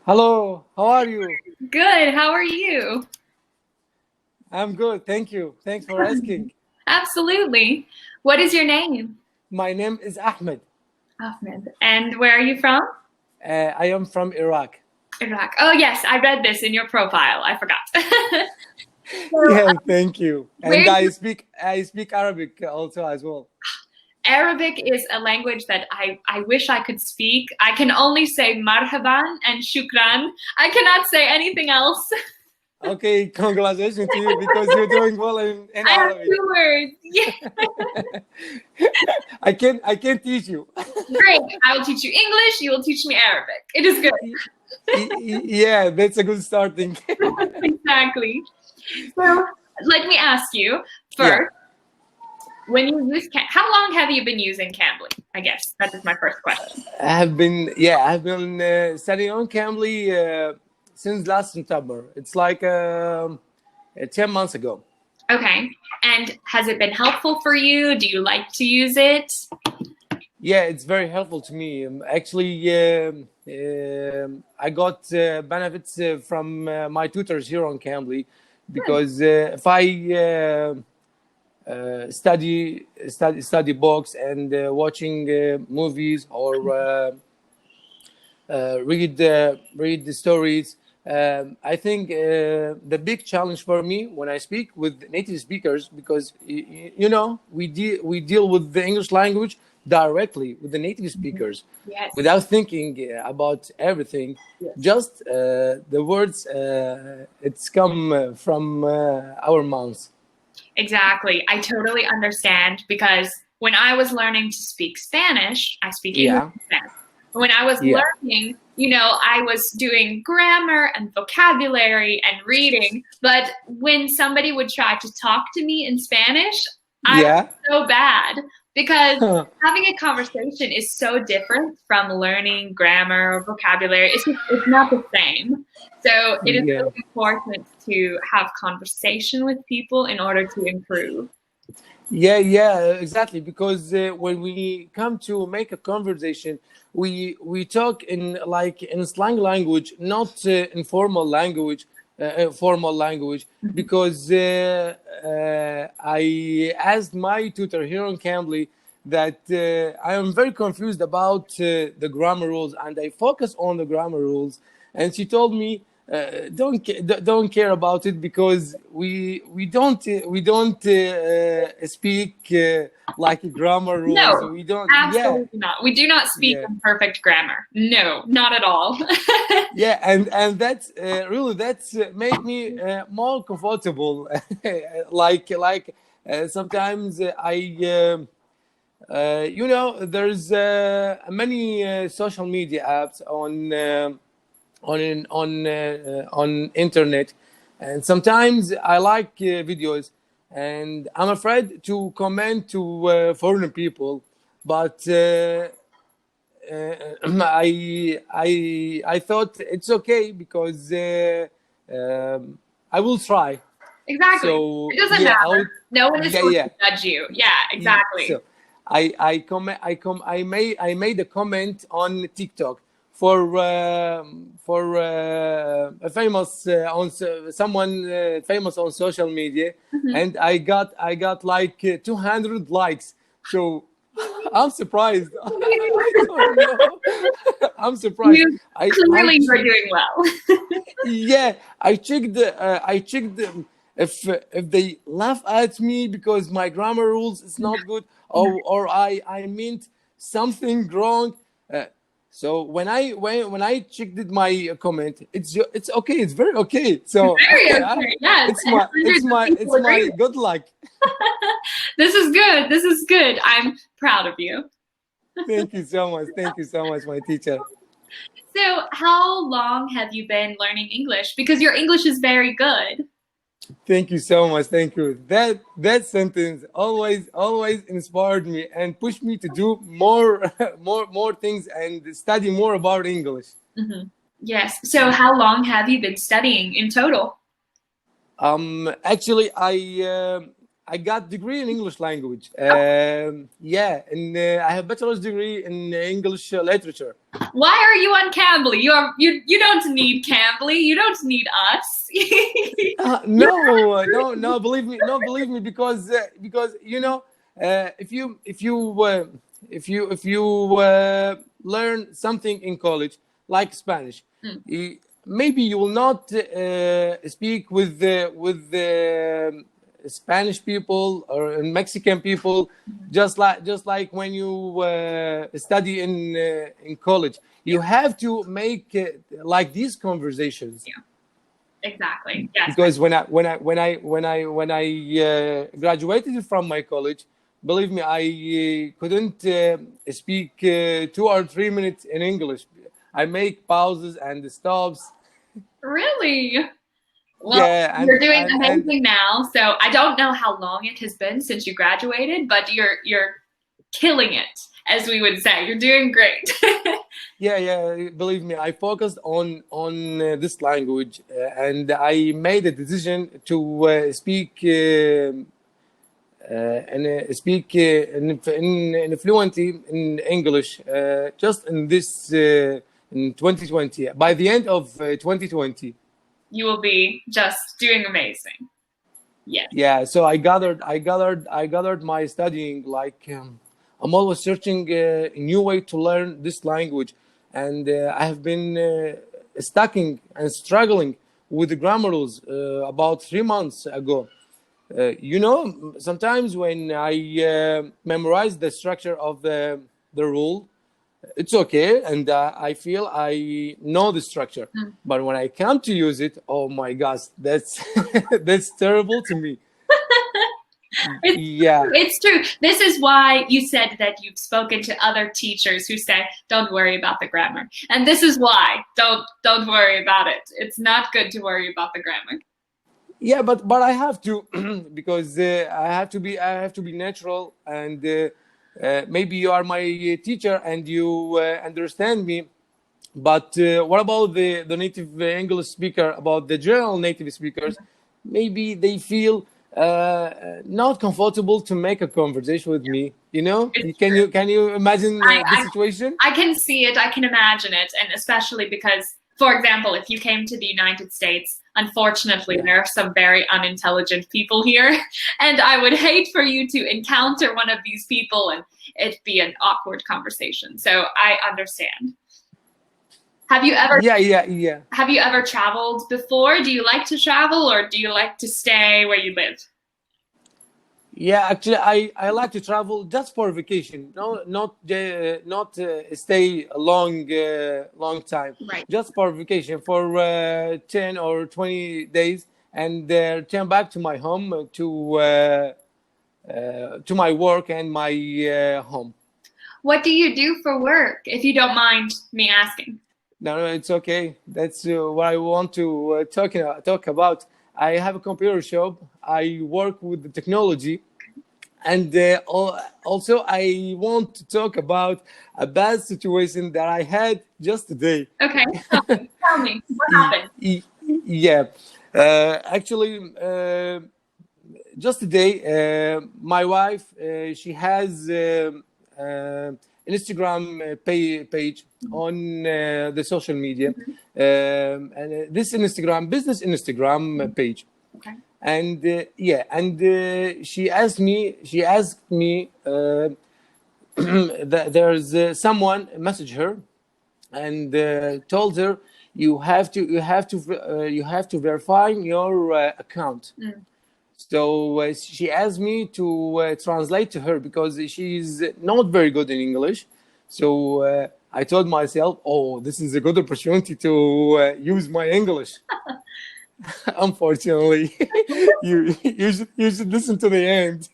Hello, how are you? Good. How are you? I'm good, thank you. Thanks for asking. Absolutely. What is your name? My name is Ahmed. Ahmed. And where are you from? I am from Iraq. Iraq. Oh, yes. I read this in your profile. I forgot. So, Yeah, thank you. And where I speak Arabic also as well. Arabic is a language that I wish I could speak. I can only say marhaban and shukran. I cannot say anything else. Okay, congratulations to you because you're doing well in I have Arabic. 2 words. Yeah. I can teach you. Great. I will teach you English. You will teach me Arabic. It is Yeah, that's a good starting. good. Exactly. So let me ask you Yeah. first. When you use how long have you been using Cambly? I guess that is my first question. I've been studying on Cambly since last September. It's like 10 months ago. Okay. And has it been helpful for you? Do you like to use it? Yeah, it's very helpful to me. I got benefits from my tutors here on Cambly because if I study books and watching movies or read the stories. I think the big challenge for me when I speak with native speakers, because we deal with the English language directly with the native speakers Yes. without thinking about everything. Yes. Just the words it's come from our mouths. Exactly. I totally understand because when I was learning to speak Spanish, I speak English Yeah, and Spanish. When I was yeah, learning, I was doing grammar and vocabulary and reading, but when somebody would try to talk to me in Spanish, I was yeah. so bad because having a conversation is so different from learning grammar or vocabulary. It's not the same. So it is Yeah. so important to have conversation with people in order to improve. Yeah, exactly. Because when we come to make a conversation, we talk in slang language, not informal language, formal language. Because I asked my tutor here on Cambly that I am very confused about the grammar rules, and I focus on the grammar rules. And she told me, don't care about it because we don't speak like grammar rules. No, We don't. Yeah, absolutely not. We do not speak yeah, in perfect grammar. No, not at all. yeah, and that's made me more comfortable. Sometimes there's many social media apps on internet, and sometimes I like videos, and I'm afraid to comment to foreign people, but I thought it's okay because I will try. Exactly. So It doesn't yeah, matter. No one is yeah, going to yeah. judge you. Yeah, exactly. So I made a comment on TikTok for a famous someone famous on social media, Mhm. and I got like 200 likes. So I'm surprised. I don't know. I'm surprised. You I clearly you're checked. doing well. Yeah, I checked if they laugh at me because my grammar rules is not good, or I meant something wrong. Uh, so when I checked my comment, it's okay. It's very okay. So Very okay. Yes, it's and my it's hundreds of my people it's agree my with good luck. This is good. This is good. I'm proud of you. Thank you so much. Thank you so much, my teacher. So, how long have you been learning English? Because your English is very good. Thank you so much. Thank you. That sentence always inspired me and pushed me to do more more things and study more about English. Mhm. Yes. So, how long have you been studying in total? Actually, I got degree in English language. Yeah, and I have bachelor's degree in English literature. Why are you on Cambly? You don't need Cambly. You don't need us. No, believe me, because you know, if you learn something in college like Spanish, maybe you will not speak with the Spanish people or Mexican people, just like when you study in college. You have to make like these conversations. Yeah. Exactly. Yes. Because when I graduated from my college, believe me, I couldn't speak 2 or 3 minutes in English. I make pauses and stops. Really? Well, Yeah, you're doing amazing now. So I don't know how long it has been since you graduated, but you're killing it, as we would say. You're doing great. Yeah. Believe me, I focused on this language, and I made a decision to speak in fluently in English just in this in 2020. By the end of 2020. You will be just doing amazing. Yes. Yeah. So I gathered my studying. Like I'm always searching a new way to learn this language, and I have been stucking and struggling with the grammar rules about 3 months ago. You know, sometimes when I memorize the structure of the rule, it's okay, and I feel I know the structure. But when I come to use it, oh my gosh, that's that's terrible to me. It's true. This is why you said that you've spoken to other teachers who say, "Don't worry about the grammar," and this is why don't worry about it. It's not good to worry about the grammar. Yeah, but I have to because I have to be natural, and maybe you are my teacher and you understand me. But what about the native English speaker? About the general native speakers, maybe they feel not comfortable to make a conversation with me. You know, can you imagine the situation? I can see it. I can imagine it, and especially because, for example, if you came to the United States, unfortunately, there are some very unintelligent people here, and I would hate for you to encounter one of these people and it be an awkward conversation. So I understand. Have you ever? Yeah. Have you ever traveled before? Do you like to travel, or do you like to stay where you live? Yeah, actually, I like to travel just for vacation. No, not stay a long time. Right. Just for vacation for 10 or 20 days, and return back to my home to my work and my home. What do you do for work, if you don't mind me asking? No, it's okay. That's what I want to talk about. I have a computer shop. I work with the technology, and also I want to talk about a bad situation that I had just today. Okay, tell me what happened. Yeah, actually, just today, my wife she has Instagram page on the social media, and this business Instagram page. Okay. And she asked me that there's someone messaged her and told her you have to verify your account. So she asked me to translate to her because she's not very good in English. So I told myself, oh, this is a good opportunity to use my English. Unfortunately, you should listen to the end.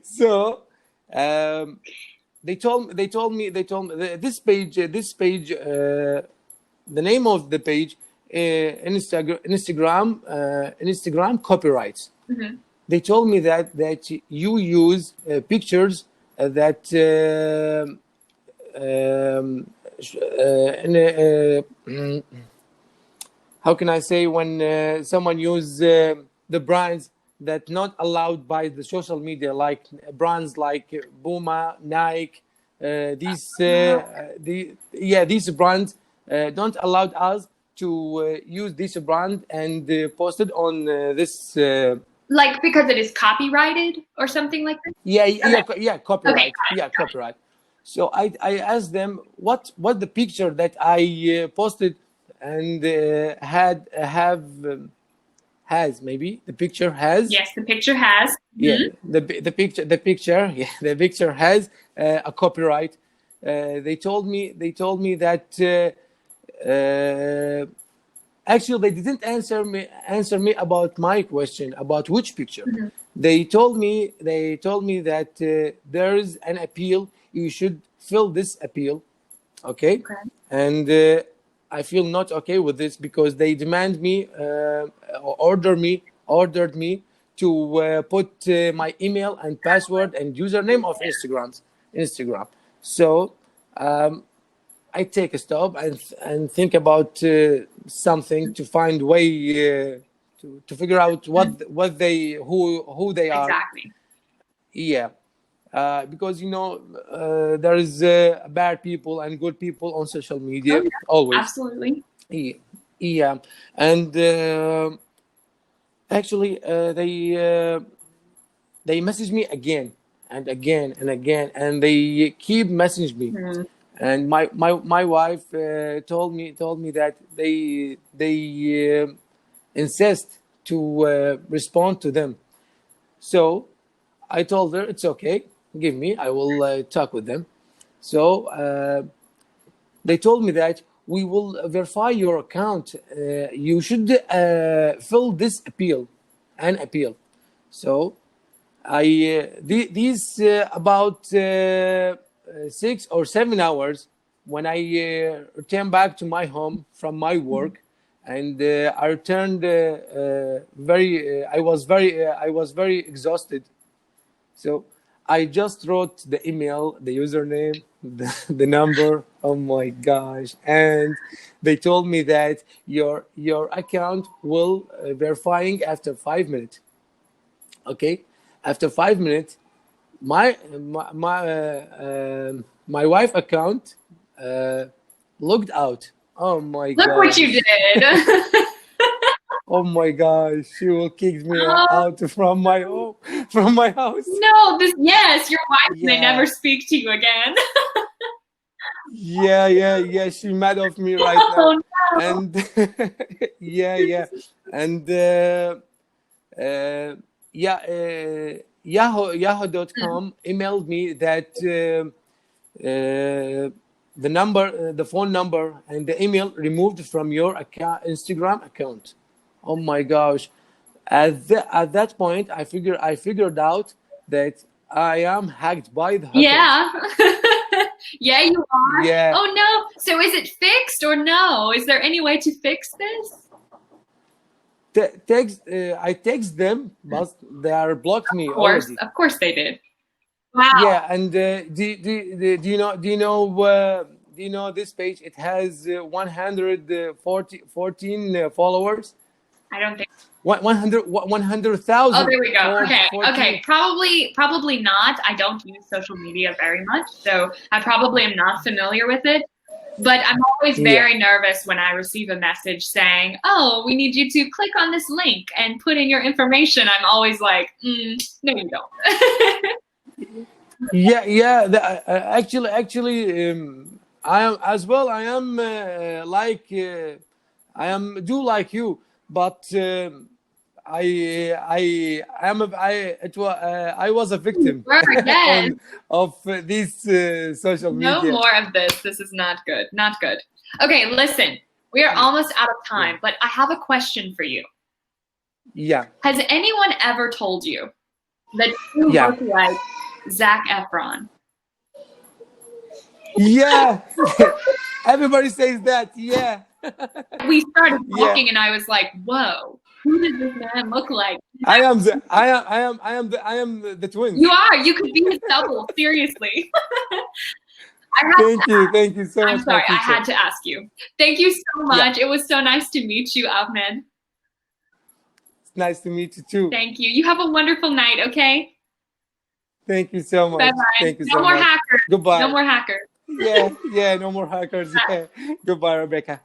So they told me this page, the name of the page, Instagram copyrights. Mm-hmm. They told me that you use pictures that how can I say, when someone use the brands that not allowed by the social media, like brands like Puma, Nike. These brands don't allow us to use this brand and post it on this. Like because it is copyrighted or something like that? Copyright. Okay, Copyright. So I asked them what the picture that I posted and has, maybe the picture has. Yes, the picture has. Yeah, the picture has a copyright. They told me that actually they didn't answer me about my question about which picture. They told me that there is an appeal. You should fill this appeal, okay? And I feel not okay with this because they demand me, ordered me to put my email and password and username of Instagram. So I take a stop and think about something to find way to figure out who they are. Exactly. Yeah. Because there is bad people and good people on social media. Always. Absolutely. Yeah. And actually they message me again and again and again, and they keep messaging me. And my wife told me that they insist to respond to them. So I told her it's okay, give me, I will talk with them. So they told me that we will verify your account. You should fill this appeal. So these about 6 or 7 hours when I returned back to my home from my work, and I returned I was very exhausted. So I just wrote the email, the username, the number. Oh my gosh! And they told me that your account will verifying after 5 minutes. Okay, after 5 minutes, my wife account logged out. Oh my god! Look what you did. Oh my gosh, she will kick me out from my home, from my house. No, yes, your wife may never speak to you again. Yeah, she's mad of me right now. Oh, no. And and Yahoo.com emailed me that the phone number and the email removed from your Instagram account. Oh my gosh! At that point, I figured out that I am hacked by the hackers. Yeah. Yeah, you are. Yeah. Oh no! So is it fixed or no? Is there any way to fix this? I text them, but they are blocked me already. Of course they did. Wow. Yeah, and do you know this page? It has 114 followers. I don't think 100,000. Oh, there we go. Okay. Probably not. I don't use social media very much, so I probably am not familiar with it. But I'm always very nervous when I receive a message saying, "Oh, we need you to click on this link and put in your information." I'm always like, "No, you don't." Actually, I am as well. I am like you, but I was a victim of this social media. No more of this. This is not good. Not good. Okay, listen. We are almost out of time, but I have a question for you. Yeah. Has anyone ever told you that you look like Zac Efron? Yeah. Everybody says that. Yeah. We started talking, and I was like, "Whoa, who does this man look like?" I am the twins. You are. You could be his double. Seriously. Thank you so much. I'm sorry. I had to ask you. Thank you so much. It was so nice to meet you, Ahmed. nice to meet you too. Thank you. You have a wonderful night, okay? Thank you so much. Bye-bye. Thank you No so more much. hackers. Goodbye. No more hackers. Yeah, no more hackers. Yeah. Goodbye, Rebecca.